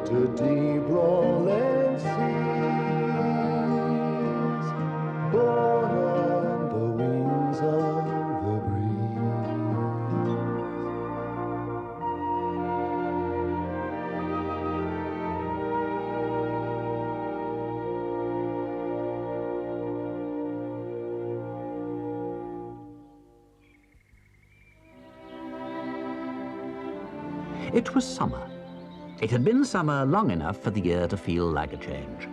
to deep rolling seas, borne on the wings of the breeze. It was summer. It had been summer long enough for the year to feel like a change.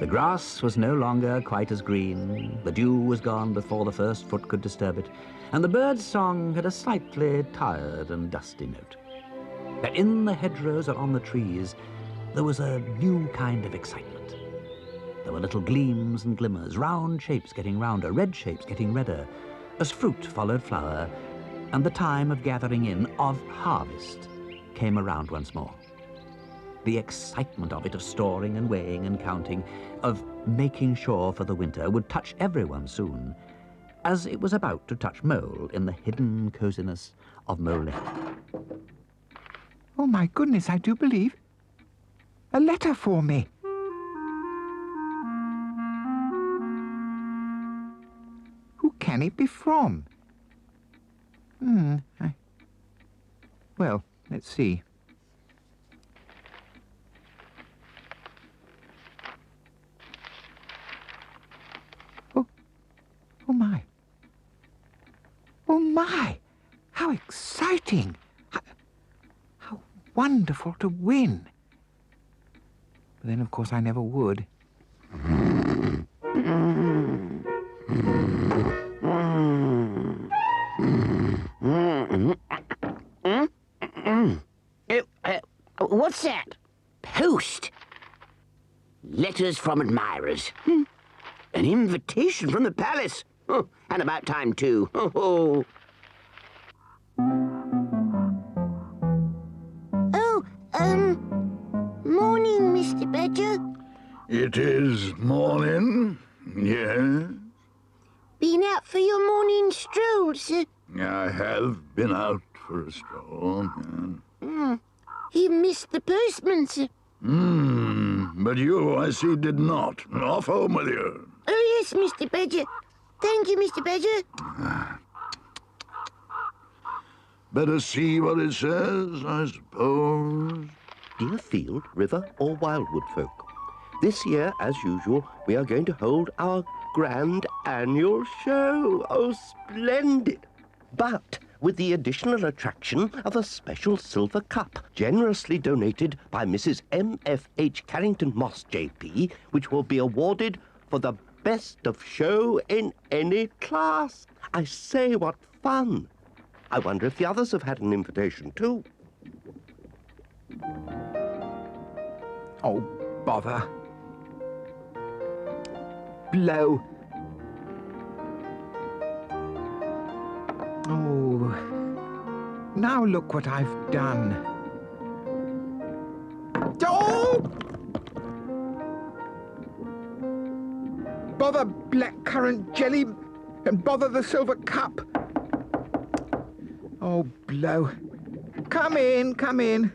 The grass was no longer quite as green, the dew was gone before the first foot could disturb it, and the bird's song had a slightly tired and dusty note. But in the hedgerows and on the trees, there was a new kind of excitement. There were little gleams and glimmers, round shapes getting rounder, red shapes getting redder, as fruit followed flower, and the time of gathering in, of harvest, came around once more. The excitement of it, of storing and weighing and counting, of making sure for the winter, would touch everyone soon, as it was about to touch Mole in the hidden coziness of Mole Lane. Oh, my goodness, I do believe. A letter for me. Who can it be from? Well, let's see. Oh my. Oh my! How exciting! How wonderful to win! But then, of course, I never would. What's that? Post. Letters from admirers. An invitation from the palace. Oh, and about time, too. Oh, morning, Mr. Badger. It is morning, yes. Been out for your morning stroll, sir? I have been out for a stroll. He missed the postman, sir. But you, I see, did not. Off home with you. Oh, yes, Mr. Badger. Thank you, Mr. Badger. Better see what it says, I suppose. Dear Field, River, or Wildwood folk, this year, as usual, we are going to hold our grand annual show. Oh, splendid! But with the additional attraction of a special silver cup, generously donated by Mrs. M.F.H. Carrington Moss, J.P., which will be awarded for the best of show in any class. I say, what fun! I wonder if the others have had an invitation, too. Oh, bother. Blow. Oh, now look what I've done. Oh! Bother blackcurrant jelly and bother the silver cup. Oh, blow. Come in, come in.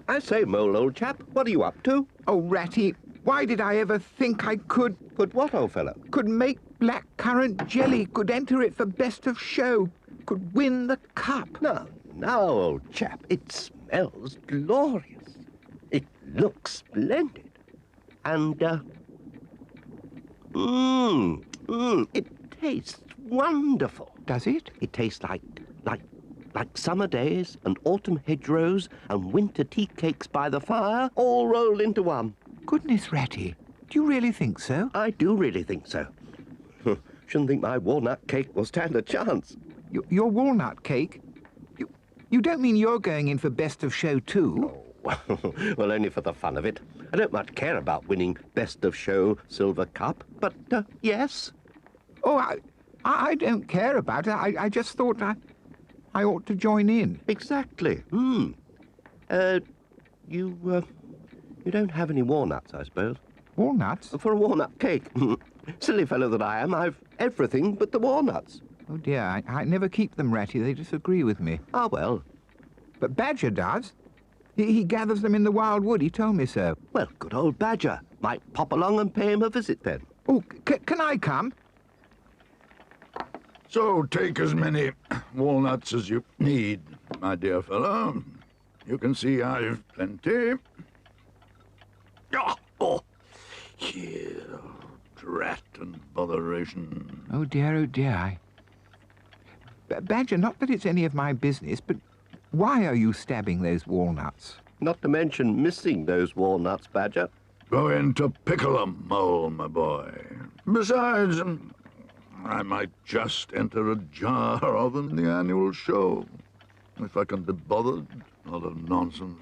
I say, Mole, old chap, what are you up to? Oh, Ratty, why did I ever think I could what, old fellow? Could make blackcurrant jelly, could enter it for best of show, could win the cup. Now, old chap, it smells glorious. It looks splendid. And, it tastes wonderful. Does it? It tastes like summer days and autumn hedgerows and winter tea cakes by the fire all rolled into one. Goodness, Ratty, do you really think so? I do really think so. Shouldn't think my walnut cake will stand a chance. Your walnut cake? You don't mean you're going in for best of show too? Oh, well, only for the fun of it. I don't much care about winning best of show silver cup, but yes. Oh, I don't care about it. I just thought I ought to join in. Exactly. You don't have any walnuts, I suppose? Walnuts? For a walnut cake. Silly fellow that I am, I've everything but the walnuts. Oh, dear, I never keep them, Ratty. They disagree with me. Ah, well. But Badger does. He gathers them in the wild wood. He told me so. Well, good old Badger. Might pop along and pay him a visit then. Oh, can I come? So take as many walnuts as you need, my dear fellow. You can see I've plenty. Oh, here, drat and botheration. Oh, dear, Badger, not that it's any of my business, but why are you stabbing those walnuts? Not to mention missing those walnuts, Badger. Going to pickle 'em, Mole, my boy. Besides, I might just enter a jar of them in the annual show. If I can be bothered, not of nonsense.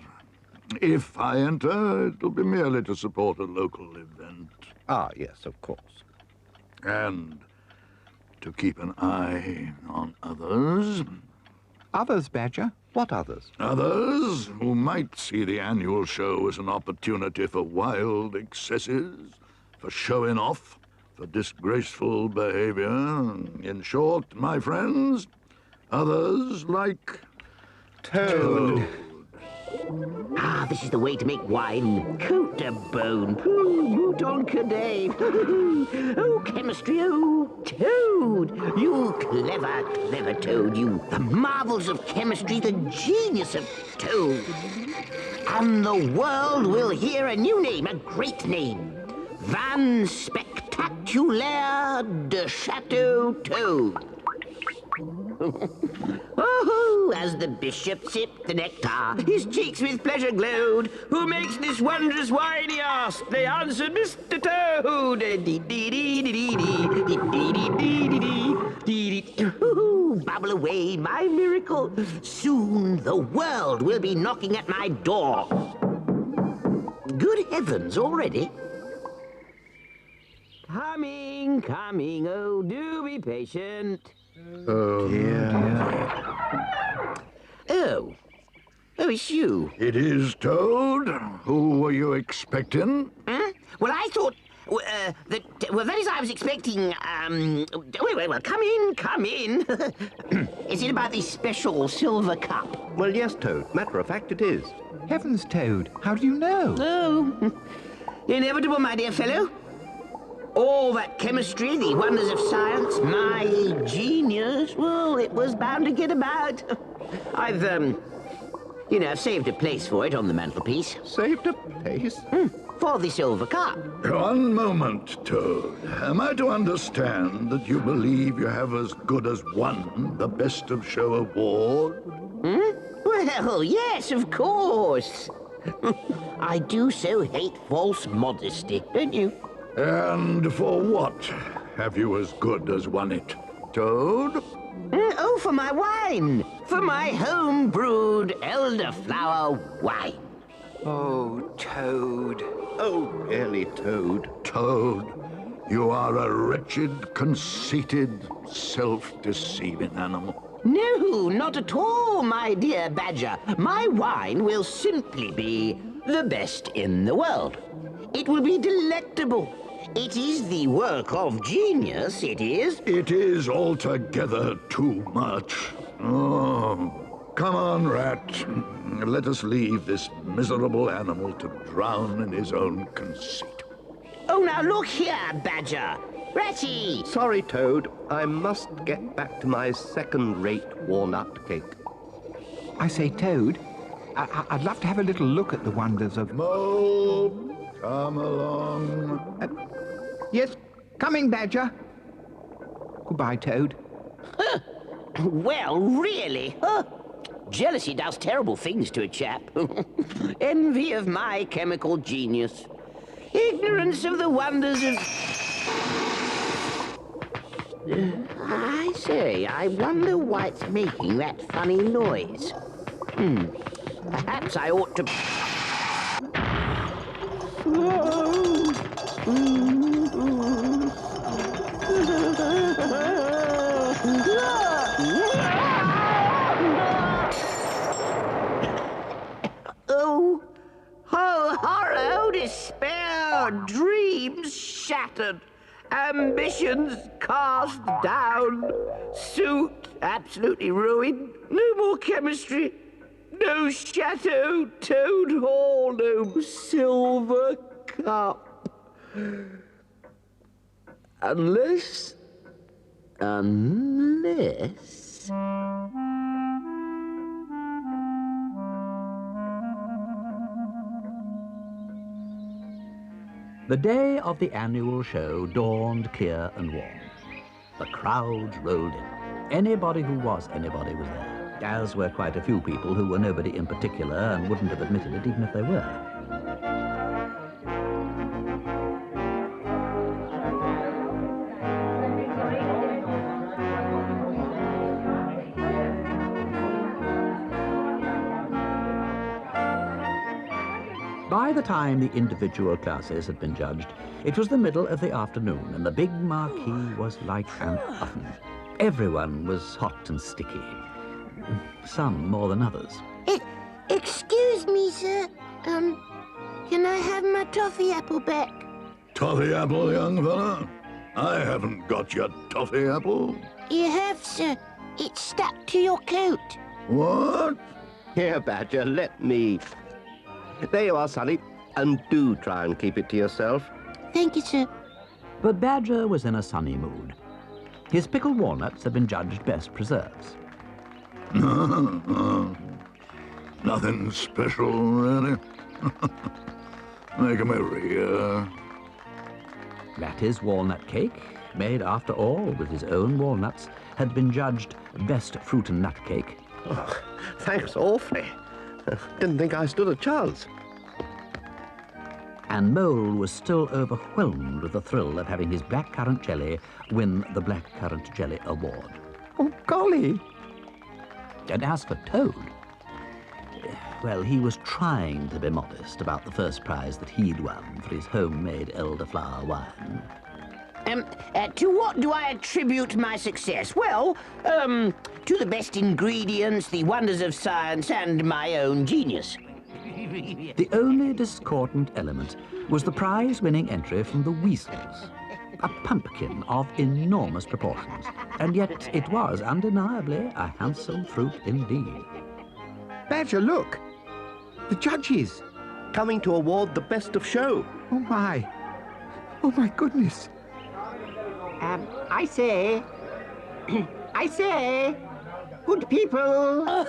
If I enter, it'll be merely to support a local event. Ah, yes, of course. And to keep an eye on others. Others, Badger? What others? Others who might see the annual show as an opportunity for wild excesses, for showing off, for disgraceful behavior. In short, my friends, others like Toad. Ah, this is the way to make wine. Coat de bone. Mouton cadet. Oh, chemistry. Oh, Toad. You clever, clever Toad. You. The marvels of chemistry. The genius of Toad. And the world will hear a new name. A great name. Van Spectaculaire de Chateau Toad. Oh, as the bishop sipped the nectar, his cheeks with pleasure glowed. Who makes this wondrous wine, he asked. They answered, Mr. Toad. Bubble away, my miracle. Soon the world will be knocking at my door. Good heavens, already? Coming, coming, oh, do be patient. Oh, Oh, it's you. It is Toad. Who were you expecting? Huh? Well, I thought that is, I was expecting. Well, come in. Is it about the special silver cup? Well, yes, Toad. Matter of fact, it is. Heavens, Toad, how do you know? Oh, inevitable, my dear fellow. All that chemistry, the wonders of science, my genius, well, it was bound to get about. I've saved a place for it on the mantelpiece. Saved a place? For the silver cup. One moment, Toad. Am I to understand that you believe you have as good as won the Best of Show award? Well, yes, of course. I do so hate false modesty, don't you? And for what have you as good as won it, Toad? Oh, for my wine. For my home-brewed elderflower wine. Oh, Toad. Oh, really, Toad. Toad, you are a wretched, conceited, self-deceiving animal. No, not at all, my dear Badger. My wine will simply be the best in the world. It will be delectable. It is the work of genius, it is. It is altogether too much. Oh, come on, Rat. Let us leave this miserable animal to drown in his own conceit. Oh, now look here, Badger. Ratty! Sorry, Toad. I must get back to my second-rate walnut cake. I say, Toad, I'd love to have a little look at the wonders of... Mole, come along. Yes, coming, Badger. Goodbye, Toad. Well, really? Jealousy does terrible things to a chap. Envy of my chemical genius. Ignorance of the wonders of... I say, I wonder why it's making that funny noise. Perhaps I ought to... Oh, horror, oh, despair, dreams shattered, ambitions cast down, suit absolutely ruined, no more chemistry, No Chateau Toad Hall, no silver cup. Unless... The day of the annual show dawned clear and warm. The crowds rolled in. Anybody who was anybody was there, as were quite a few people who were nobody in particular and wouldn't have admitted it even if they were. By the time the individual classes had been judged, it was the middle of the afternoon, and the big marquee was like an oven. Everyone was hot and sticky, some more than others. Excuse me, sir. Can I have my toffee apple back? Toffee apple, young fella? I haven't got your toffee apple. You have, sir. It's stuck to your coat. What? Here, Badger, let me. There you are, Sonny, and do try and keep it to yourself. Thank you, sir. But Badger was in a sunny mood. His pickled walnuts had been judged best preserves. Nothing special, really. Make 'em every year. That his walnut cake, made after all with his own walnuts, had been judged best fruit and nut cake. Oh, thanks awfully. Didn't think I stood a chance. And Mole was still overwhelmed with the thrill of having his blackcurrant jelly win the Blackcurrant Jelly Award. Oh, golly. And as for Toad, well, he was trying to be modest about the first prize that he'd won for his homemade elderflower wine. To what do I attribute my success? Well, to the best ingredients, the wonders of science, and my own genius. The only discordant element was the prize-winning entry from the weasels, a pumpkin of enormous proportions, and yet it was undeniably a handsome fruit indeed. Badger, look. The judges. Coming to award the best of show. Oh, my. Oh, my goodness. I say, good people.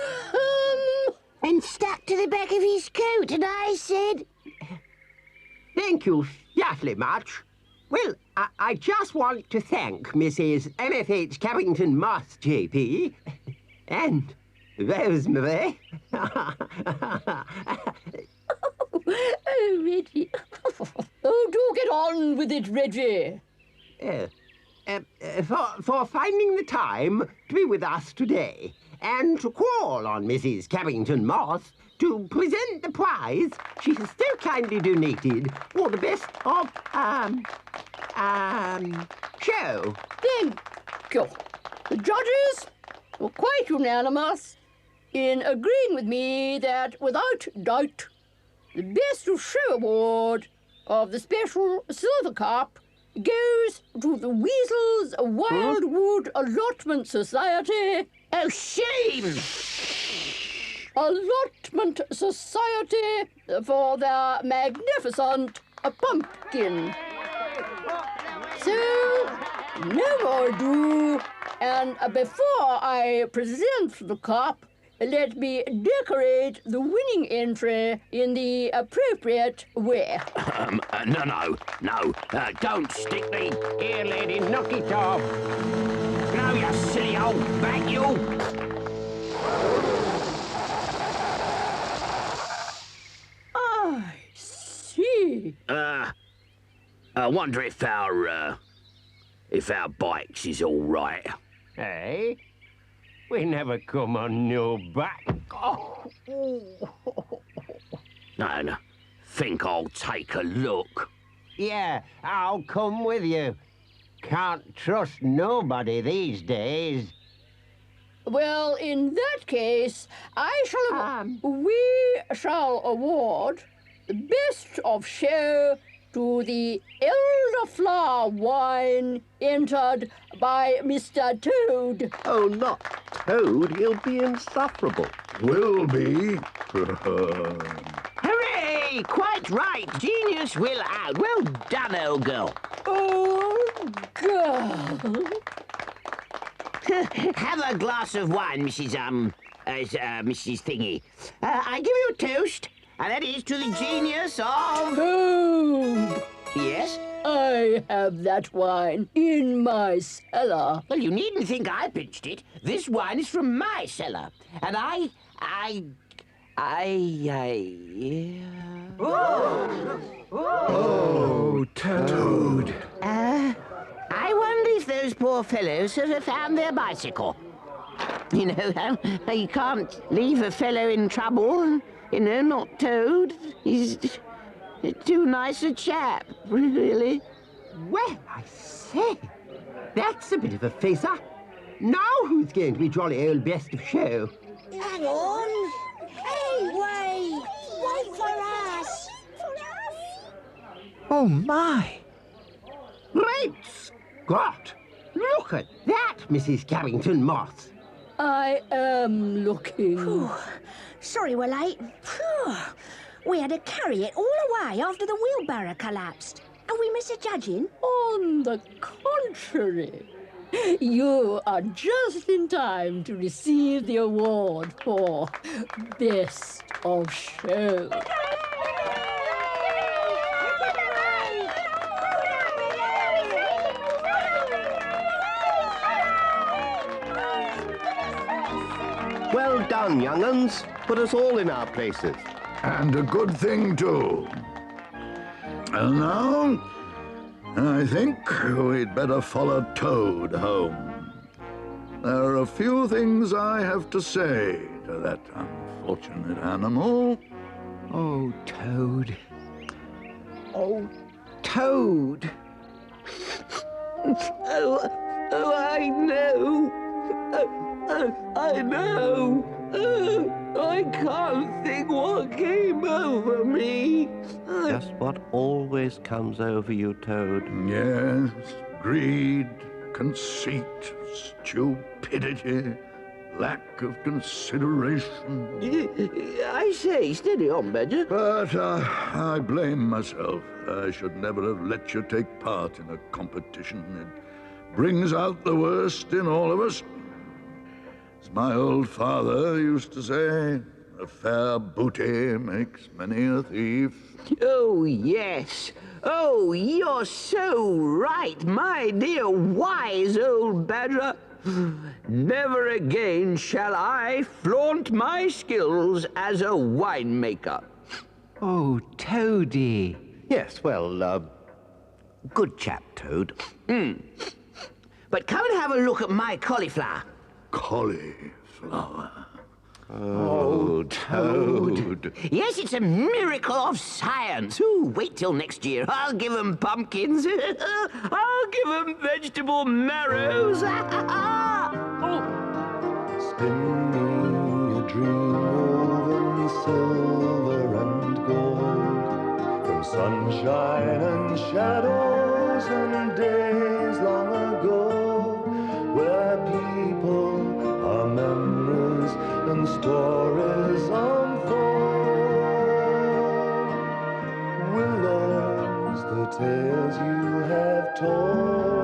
And stuck to the back of his coat, and I said... Thank you awfully much. Well, I just want to thank Mrs. MFH Carrington Moss, JP, and Rosemary. Oh, Reggie. Oh, do get on with it, Reggie. For finding the time to be with us today and to call on Mrs. Carrington Moss to present the prize she has so kindly donated for the best of, show. Thank you. The judges were quite unanimous in agreeing with me that, without doubt, the Best of Show Award of the Special Silver Cup goes to the Weasels Wildwood Allotment Society. Oh, shame! Allotment Society for their magnificent pumpkin. So, no more ado, and before I present the cup, let me decorate the winning entry in the appropriate way. No. Don't stick me. Here, lady, knock it off. No, you silly old bat, you. I see. I wonder if our bikes is all right. Hey? We never come on no back. No. Think I'll take a look. Yeah, I'll come with you. Can't trust nobody these days. Well, in that case, we shall award the Best of Show to the elderflower wine entered by Mr. Toad. Oh, not Toad. He'll be insufferable. Will be. Hooray! Quite right. Genius will out. Well done, old girl. Oh, girl. Have a glass of wine, Mrs. Mrs. Thingy. I give you a toast, and that is to the genius of... Toad. Yes? I have that wine in my cellar. Well, you needn't think I pitched it. This wine is from my cellar, and I... Oh, Toad. I wonder if those poor fellows have found their bicycle. You know, you can't leave a fellow in trouble. You know, not Toad. He's too nice a chap, really. Well, I say, that's a bit of a facer. Now who's going to be jolly old best of show? Hang on. Hey, wait for us. Oh, my. Great Scott! Look at that, Mrs. Carrington Moss. I am looking. Sorry we're late. We had to carry it all the way after the wheelbarrow collapsed. And we miss a judging? On the contrary, you are just in time to receive the award for Best of Show. Well done, young uns. Put us all in our places. And a good thing, too. And now, I think we'd better follow Toad home. There are a few things I have to say to that unfortunate animal. Oh, Toad. Oh, Toad. Oh, I know. I know. I can't think what came over me. Just what always comes over you, Toad. Yes, greed, conceit, stupidity, lack of consideration. I say, steady on, Badger. But I blame myself. I should never have let you take part in a competition. It brings out the worst in all of us. As my old father used to say, a fair booty makes many a thief. Oh, yes. Oh, you're so right, my dear wise old Badger. Never again shall I flaunt my skills as a winemaker. Oh, Toady. Yes, well, good chap, Toad. But come and have a look at my cauliflower. Cauliflower. Oh, Toad. Yes, it's a miracle of science. Ooh, wait till next year. I'll give 'em pumpkins. I'll give 'em vegetable marrows. Spin me a dream woven silver and gold, from sunshine and shadows and days long ago, where people are memories and stories unfold. Willows, the tales you have told.